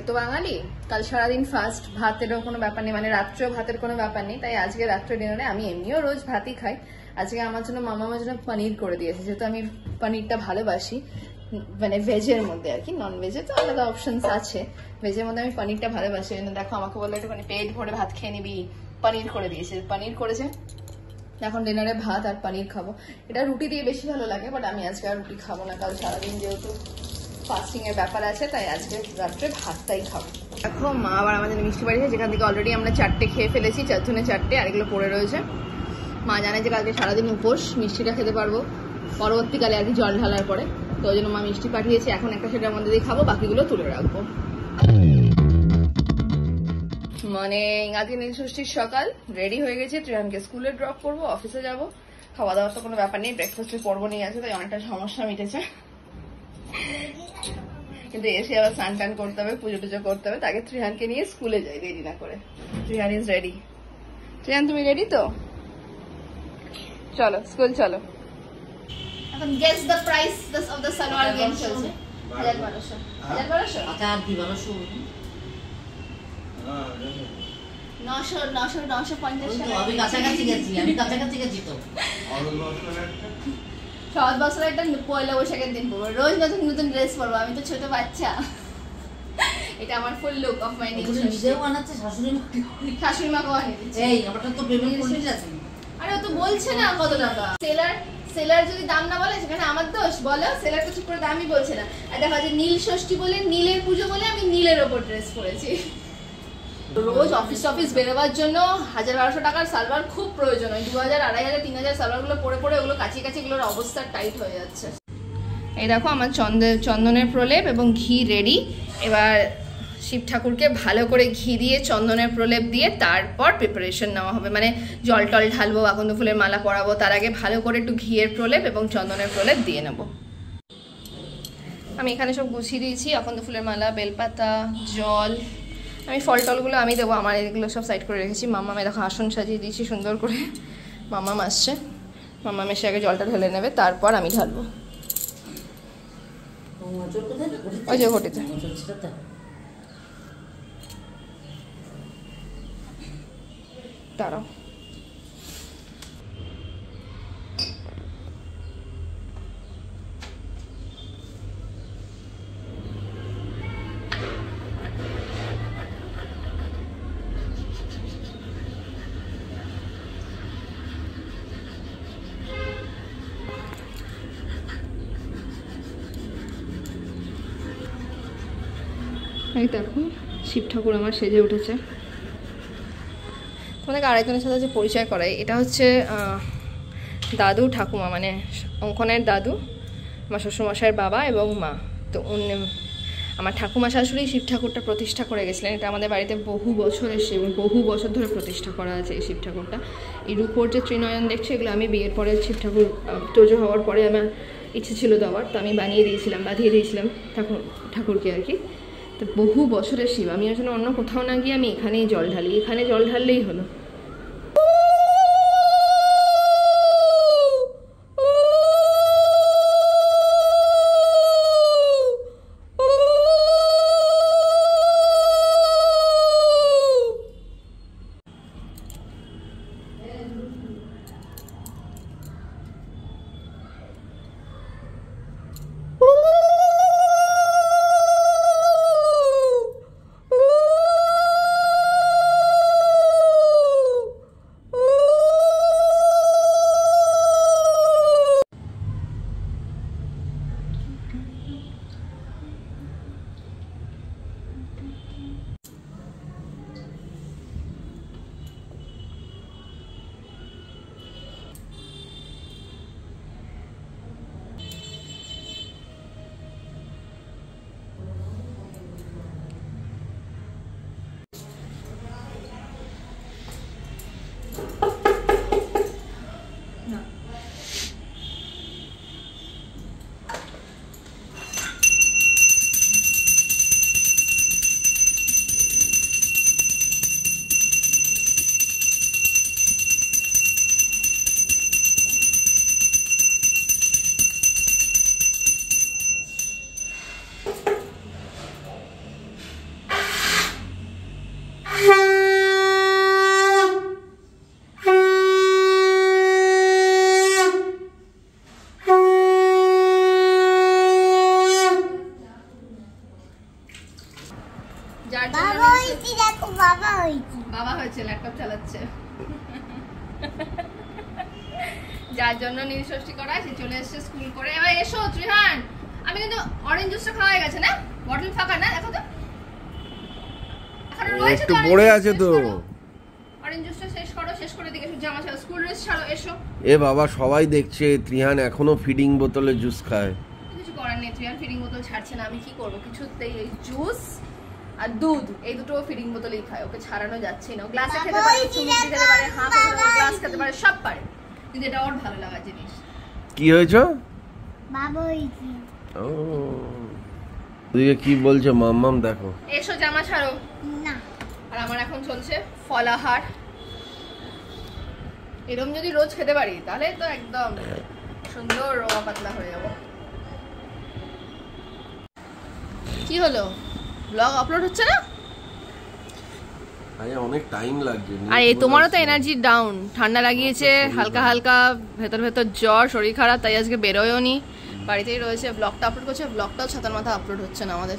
তো বাঙালি, কাল সারাদিন ফাস্ট, ভাতেরও কোনো ব্যাপার নেই, মানে রাত্রেও ভাতের কোনো ব্যাপার নেই। তাই আজকে রাত্রে ডিনারে আমি এমনিও রোজ ভাতই খাই, আজকে আমার জন্য মামা আমার জন্য পনির করে দিয়েছে, যেহেতু আমি পনিরটা ভালোবাসি, মানে ভেজের মধ্যে আর কি, নন ভেজে তো আলাদা অপশনস আছে, ভেজের মধ্যে আমি পনিরটা ভালোবাসি। দেখো আমাকে বললো একটুখানি পেট ভরে ভাত খেয়ে নিবি, পনির করে দিয়েছে, পনির করেছে। এখন ডিনারে ভাত আর পনির খাবো। এটা রুটি দিয়ে বেশি ভালো লাগে, বাট আমি আজকে আর রুটি খাবো না, কাল সারাদিন যেহেতু ফাস্টিং এর ব্যাপার আছে, তাই আজকে রাত্রে ভাতটাই খাবো। দেখো মা আবার আমাদের মিষ্টি বাড়িতে, যেখান থেকে অলরেডি আমরা 4টে খেয়ে ফেলেছি, 4 জনে 4টে, আর এগুলো পড়ে রয়েছে। মা জানে যে কালকে সারাদিন উপোস, মিষ্টিটা খেতে পারবো পরবর্তীকালে আর কি, জল ঢালার পরে, তো ওই জন্য মা মিষ্টি পাঠিয়েছে। এখন একটা সেটার মধ্যে দিয়ে খাবো, বাকিগুলো তুলে রাখবো। মানে আজকে নীল ষষ্ঠীর সকাল, রেডি হয়ে গেছে, ট্রেনকে স্কুলে ড্রপ করবো, অফিসে যাবো। খাওয়া দাওয়ার তো কোনো ব্যাপার নেই, ব্রেকফাস্টের পর্ব নিয়ে আছে, তাই অনেকটা সমস্যা মিটেছে। কিন্তু এসে আবার স্নান টান করতে হবে, পুজো টুজো করতে হবে, তাকে ত্রিহানকে নিয়ে স্কুলে যাই দেরি না করে। Trihan is ready. ত্রিহান তুমি রেডি তো? চলো স্কুল চলো। এখন guess the price of the salwar game চলছে। 1200 1200 আচ্ছা আর 1200 950 আমি কাছাকাছি গেছি তো। সহজ বছর একটা পয়লা বৈশাখের দিন পরবো, রোজ নতুন নতুন ড্রেস পরবো, আমি তো ছোট বাচ্চা। এটা আমার ফুল লুক অফ মাই নিউ নিজেও বানাচ্ছে, শাশুড়ি মাকে বানিয়ে দিচ্ছে। এই আমারটা তো পেমেন্ট করে দিয়েছে। আরে ও তো বলছে না কত টাকা। সেলার যদি দাম না বলে সেখানে আমার দোষ? বলো, সেলার তো ঠিক করে দামই বলছে না। আর দেখা যায় নীল ষষ্ঠী বলে, নীলের পুজো বলে আমি নীলের ওপর ড্রেস পরেছি। রোজ অফিস বেরোবার জন্য 1000-1200 টাকার সালোয়ার খুব প্রয়োজন হয়। 2000, 2500, 3000 সালোয়ার গুলো পরে পরে ওগুলো কাছে এগুলোর অবস্থা টাইট হয়ে যাচ্ছে। এই দেখো আমার চন্দনের প্রলেপ এবং ঘি রেডি। এবার শিব ঠাকুরকে ভালো করে ঘি দিয়ে চন্দনের প্রলেপ দিয়ে তারপর প্রিপারেশন নেওয়া হবে, মানে জল টল ঢালবো, আকন্দ ফুলের মালা পরাবো, তার আগে ভালো করে একটু ঘিয়ের প্রলেপ এবং চন্দনের প্রলেপ দিয়ে নেব। আমি এখানে সব গুছিয়ে দিয়েছি, আকন্দ ফুলের মালা, বেলপাতা, জল। আমি ফল টলগুলো আমি দেবো, আমার এগুলো সব সাইড করে রেখেছি। মাম্মা দেখো আসন সাজিয়ে দিয়েছি সুন্দর করে। মাম্মা আসছে, মাম্মা এসে আগে জলটা ঢেলে নেবে, তারপর আমি ঢালবো। ওই যে ঘটিতে। দাঁড়াও, এই দেখো শিব ঠাকুর আমার সেজে উঠেছে। তোমাদেরকে আরেকজনের সাথে যে পরিচয় করাই, এটা হচ্ছে দাদু ঠাকুমা, মানে অঙ্কনের দাদু, আমার শ্বশুরমশাইয়ের বাবা এবং মা। তো আমার ঠাকুমা শাশুড়ি শিব ঠাকুরটা প্রতিষ্ঠা করে গেছিলেন। এটা আমাদের বাড়িতে বহু বছরের শিব, বহু বছর ধরে প্রতিষ্ঠা করা আছে এই শিব ঠাকুরটা। এই রূপোর যে ত্রিনয়ন দেখছি, এগুলো আমি বিয়ের পরে শিব ঠাকুর তোজো হওয়ার পরে আমার ইচ্ছে ছিল দেওয়ার, তো আমি বাধিয়ে দিয়েছিলাম ঠাকুরকে আর কি। তো বহু বছরের শিব, আমি আসলে অন্য কোথাও না গিয়ে আমি এখানেই জল ঢালি, এখানে জল ঢাললেই হলো। ল্যাপটপ চালাচ্ছে। যার জন্য নীল ষষ্ঠী করা সে চলে এসেছে স্কুল করে। এবার এসো ত্রিহান, আমি কিন্তু অরেঞ্জ জুসটা খাওয়া হয়ে গেছে না, বটল ফাঁকা না, দেখো তো এখনো রয়েছে একটু তো, পড়ে আছে তো। অরেঞ্জ জুসটা শেষ করো, শেষ করে দিকে জামা ছাড়ো, স্কুল ড্রেস ছাড়ো, এসো। এ বাবা সবাই দেখছে ত্রিহান এখনো ফিডিং বোতলে জুস খায়। কিছু করার নেই, ত্রিহান ফিডিং বোতল ছাড়ছে না, আমি কি করবো কিছুতেই। এই জুস আর দুধ এই দুটো ফিডিং বোতলেই খায়, ওকে ছাড়ানো যাচ্ছে না। গ্লাসে খেতে পারে, চুমুক খেতে পারে, হাঁ করে গ্লাস খেতে পারে, সব পারে, কিন্তু এটা ওর ভালো লাগা জিনিস। কি হয়েছে বাবা হয়েছে। ও তুই কি বলছো মাম্মাম? দেখো এসো জামা ছাড়ো। না আর আমার এখন চলছে ফলাহার। এরকম যদি রোজ খেতে পারি তাহলে তো একদম সুন্দর রোয়া পাতলা হয়ে যাব। কি হলো, ব্লগ আপলোড হচ্ছে না? আরে অনেক টাইম লাগছে। আর এই তোমারও তো এনার্জি ডাউন, ঠান্ডা লাগিয়েছে হালকা হালকা, ভেতর ভেতর জ্বর, শরীর খারাপ, তাই আজকে বেরোয়ও নি, বাড়িতেই রয়েছে। ব্লগটা আপলোড করছে, ব্লগটাও ছাতার মাথা আপলোড হচ্ছে না আমাদের।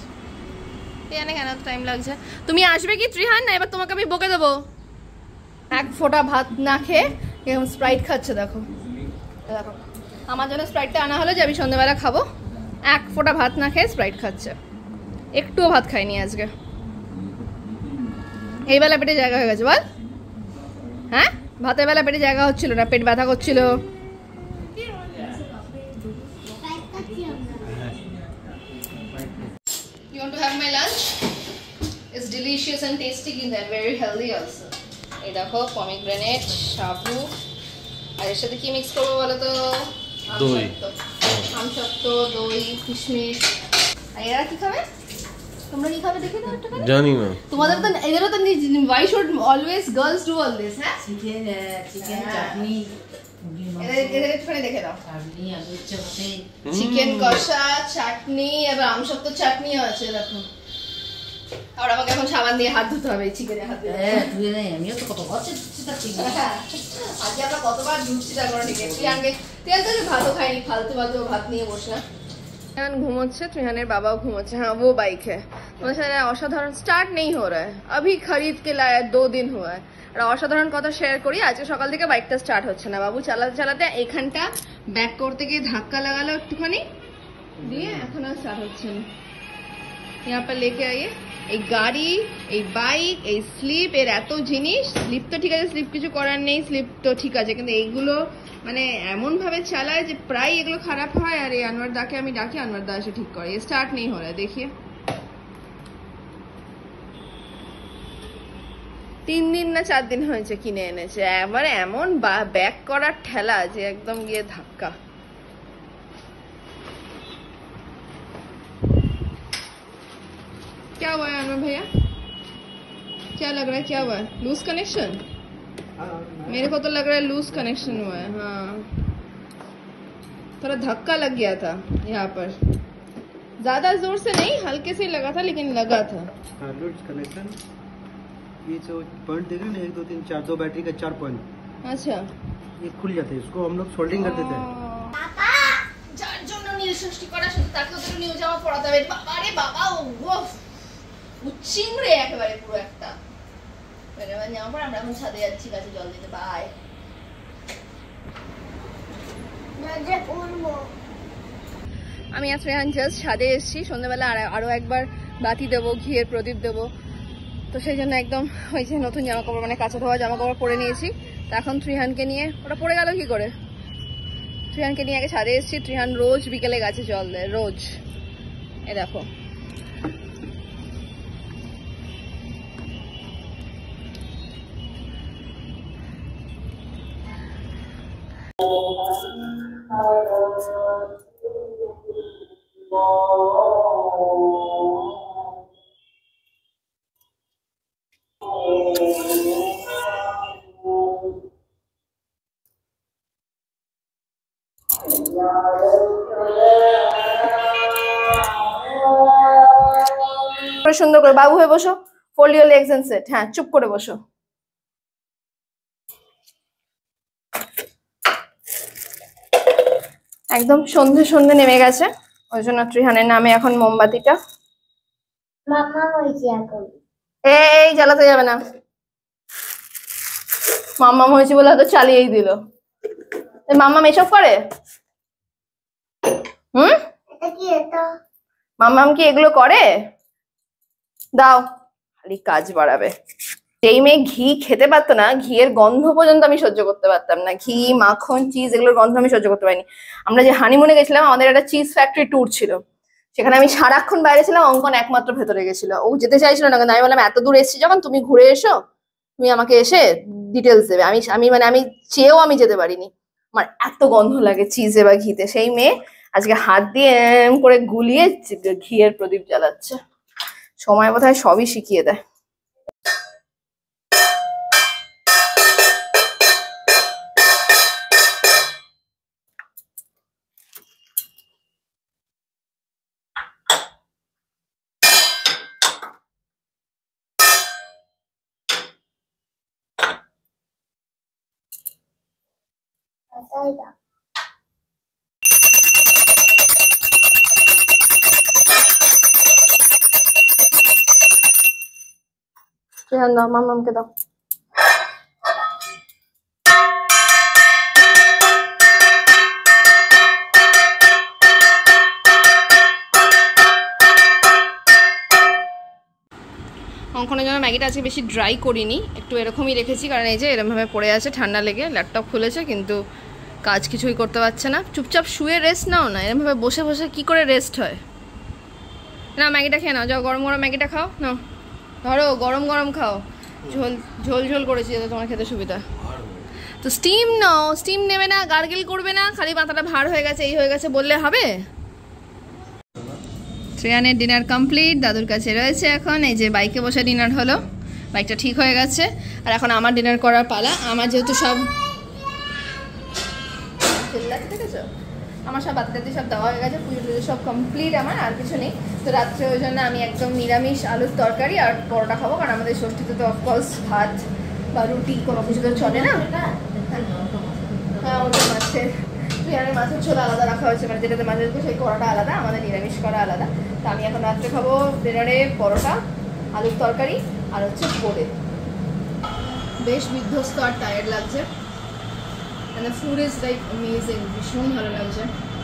জানে কেন টাইম লাগছে। তুমি আসবে কি ত্রিহান? না এবার তোমাকে আমি বকে দেবো। এক ফোঁটা ভাত না খেয়ে এরকম স্প্রাইট খাচ্ছে, দেখো দেখো। আমার জন্য স্প্রাইটটা আনা হলো যে আমি সন্ধ্যেবেলা খাবো, এক ফোঁটা ভাত না খেয়ে স্প্রাইট খাচ্ছে। একটুও ভাত খাইনি আজকে। এই বেলা পেটে জায়গা হয়ে গেছে বল? হ্যাঁ, ভাতের বেলা পেটে জায়গা হচ্ছিল না, পেট ব্যথা করছিল। You want to have my lunch? It's delicious and tasty and very healthy also. এই দেখো পমিগ্রেনেট, সাবু, আর এর সাথে কি মিক্স করবো বলো তো? দই, আমসত্ব, দই, কিশমিশ। আর এরা কি খাবে? তোমরা কি খাবে দেখে দাও একটুখানি। জানি না, তোমাদের তো এদেরও তো why should always girls do all this? হ্যাঁ, চিকেন চাটনি, এদের একটুখানি দেখে দাও। চাটনি, আলুর চপে, চিকেন কষা, চাটনি, এবার আমসত্ব চাটনিও আছে দেখো। আর আমাকে এখন সাবান দিয়ে হাত ধুতে হবে, চিকেনে হাত দিয়ে। হ্যাঁ ধুয়ে নেই, আমিও তো কত বছর আজকে আমরা কতবার ধুচ্ছি তা করে ঠিক আছে। ত্রিহানকে, ত্রিহান তো ভাতও খায়নি, ফালতু ফালতু ভাত নিয়ে বসে। ত্রিহান ঘুমোচ্ছে, ত্রিহানের বাবাও ঘুমোচ্ছে। হ্যাঁ वो बाइक है, তোমাদের সাথে অসাধারণ স্টার্ট नहीं हो रहा है, अभी खरीद के लाया 2 दिन हुआ है। আর অসাধারণ কথা শেয়ার করি, আজকে সকাল থেকে বাইকটা স্টার্ট হচ্ছে না। বাবু চালাতে চালাতে এখানটা ব্যাক করতে গিয়ে ধাক্কা লাগালো একটুখানি, দিয়ে এখন আর স্টার্ট হচ্ছে না। यहाँ पर लेके आइए এই গাড়ি, এই বাইক, এই স্লিপ, এর এত জিনিস। স্লিপ তো ঠিক আছে, স্লিপ কিছু করার নেই, স্লিপ তো ঠিক আছে, কিন্তু এইগুলো মানে এমন ভাবে চালায় যে প্রায় এগুলো খারাপ হয়। আর এই আনোয়ার দাকে আমি ডাকি, আনোয়ার দা এসে ঠিক করে। স্টার্ট নেই हो रहा है, देखिए 3 দিন না 4 দিন হয়েছে কিনে এনেছে, এবার এমন ব্যাক করার ঠেলা যে একদম গিয়ে ধাক্কা। क्या हुआ है अनवर भैया, क्या लग रहा है, क्या हुआ है? Loose connection? मेरे को तो लग रहा है लूज कनेक्शन हुआ है। हाँ, थोड़ा धक्का लग गया था यहाँ पर, ज्यादा जोर से नहीं, हल्के से लगा था लेकिन लगा था। लूज कनेक्शन, ये जो पॉइंट देख रहे हैं ना, 1 2 3 4, 2 बैटरी का 4 पॉइंट, अच्छा, ये खुल जाते हैं, इसको हम लोग सोल्डिंग कर देते हैं। যার জন্য নীল ষষ্ঠী করা, শুধু তাকে ওদের নিউ জামা পরাতে হবে। বাবা রে বাবা, ও উচ্চিংড়ে একেবারে পুরো একটা। এবার জামা পরে আমরা এখন ছাদে যাচ্ছি গাছে জল দিতে। বাই। আমি আজ রেহান জাস্ট ছাদে এসেছি, সন্ধ্যাবেলা আরো একবার বাতি দেবো, ঘিয়ের প্রদীপ দেবো, তো সেই জন্য একদম ওই যে নতুন জামা কাপড় মানে কাঁচা ধোয়া জামা কাপড় পরে নিয়েছি। তা এখন ত্রিহানকে নিয়ে, ওটা পড়ে গেল কি করে, ত্রিহানকে নিয়ে আগে ছাদে এসেছি। ত্রিহান রোজ বিকেলে গাছে জল দেয়, রোজ। এ দেখো সুন্দর করে বাবু হয়ে বসো, fold your legs and sit. হ্যাঁ, চুপ করে বসো। একদম সন্ধে সন্ধে নেমে গেছে, ওই জন্য ত্রিহানের নামে এখন মোমবাতিটা। মামা হয়েছে এখন। এই জ্বালাতে যাবে না। মাম্মাম হয়েছে বলে হয়তো চালিয়েই দিল। মাম্মাম এসব করে? এটা কি এটা? মাম্মাম কি এগুলো করে? দাও, খালি কাজ বাড়াবে। যেই মেয়ে ঘি খেতে পারতো না, ঘিয়ের গন্ধ পর্যন্ত আমি সহ্য করতে পারতাম না। ঘি, মাখন, চিজ এগুলোর গন্ধ আমি সহ্য করতে পারিনি। আমরা যে হানিমুনে গেছিলাম, আমাদের একটা চিজ ফ্যাক্টরি ট্যুর ছিল, সেখানে আমি সারাক্ষণ বাইরে ছিলাম, অঙ্কন একমাত্র ভেতরে গেছিল। ও যেতে চাইছিল না, কিন্তু আমি বললাম এত দূর এসেছি যখন, তুমি ঘুরে এসো, তুমি আমাকে এসে ডিটেলস দেবে। আমি চেয়েও আমি যেতে পারিনি, আমার এত গন্ধ লাগে চিজে বা ঘিতে। সেই মেয়ে আজকে হাত দিয়ে এম করে গুলিয়ে ঘিয়ের প্রদীপ জ্বালাচ্ছে। সময় বোধহয় সবই শিখিয়ে দেয়। এটাই দাও। রেহান দাও, মাম্মামকে দাও। অঙ্কনের জন্য ম্যাগিটা আজকে বেশি ড্রাই করিনি, একটু এরকমই রেখেছি, কারণ এই যে এরকমভাবে পড়ে আছে, ঠান্ডা লেগে। ল্যাপটপ খুলেছে কিন্তু কাজ কিছুই করতে পারছে না। চুপচাপ শুয়ে রেস্ট নাও না, এরকমভাবে বসে বসে কি করে রেস্ট হয়? না, ম্যাগিটা খেয়ে নাও, যাও গরম গরম ম্যাগিটা খাও। নাও ধরো, গরম গরম খাও, ঝোল ঝোল ঝোল করেছি যাতে তোমার খেতে সুবিধা। তো স্টিম নাও, স্টিম নেবে না, গার্গেল করবে না, খালি মাথাটা ভার হয়ে গেছে, এই হয়ে গেছে বললে হবে? শ্রেয়ানের ডিনার কমপ্লিট, দাদুর কাছে রয়েছে এখন। এই যে বাইকে বসে ডিনার হলো, বাইকটা ঠিক হয়ে গেছে। আর এখন আমার ডিনার করার পালা। আমার যেহেতু সব দেখেছো, আমার সব বাচ্চাদের সব দেওয়া হয়ে গেছে, পুজো টুজো সব কমপ্লিট আমার, আর কিছু নেই। তো রাত্রে ওই জন্য আমি একদম নিরামিষ আলুর তরকারি আর পরোটা খাবো, কারণ আমাদের ষষ্ঠীতে তো অফকোর্স ভাত বা রুটি কোনো কিছু তো চলে না। হ্যাঁ, ওটা মাছের মাছের ঝোল আলাদা রাখা হয়েছে, মানে যেটাতে মাছের ঝোল সেই কড়াটা আলাদা, আমাদের নিরামিষ করা আলাদা। তো আমি এখন রাত্রে খাবো ডিনারে পরোটা, আলুর তরকারি আর হচ্ছে বোঁদে। বেশ বিধ্বস্ত আর টায়ার্ড লাগছে। মানে ফুড ইজ লাইক অ্যামেজিং, ভীষণ ভালো লাগছে।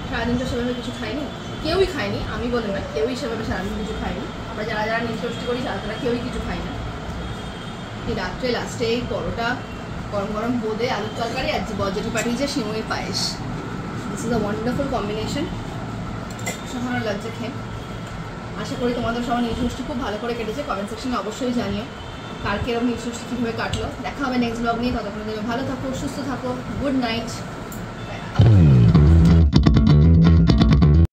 সারাদিন তো সেভাবে কিছু খাইনি, কেউই খায়নি, আমি বলে নয়, কেউই সেভাবে সারাদিন কিছু খাইনি। আমরা যারা যারা নিঃশ্বাসটি করি তারা কেউই কিছু খাই না। এই রাত্রে লাস্টে এই পরোটা, গরম গরম বোঁদে, আলুর তরকারি আর যেটি পাঠিয়েছে সিমুইয়ের পায়েস। This is a wonderful combination, অসাধারণ লাগছে খেয়ে। আশা করি তোমাদের সবার নীলষষ্ঠী খুব ভালো করে কেটেছে। কমেন্ট সেকশনে অবশ্যই জানিও কার কিরকম নীলষষ্ঠী কীভাবে কাটলো। দেখা হবে নেক্সট ব্লগ নিয়ে, ততক্ষণ তুমি ভালো থাকো, সুস্থ থাকো, গুড নাইট।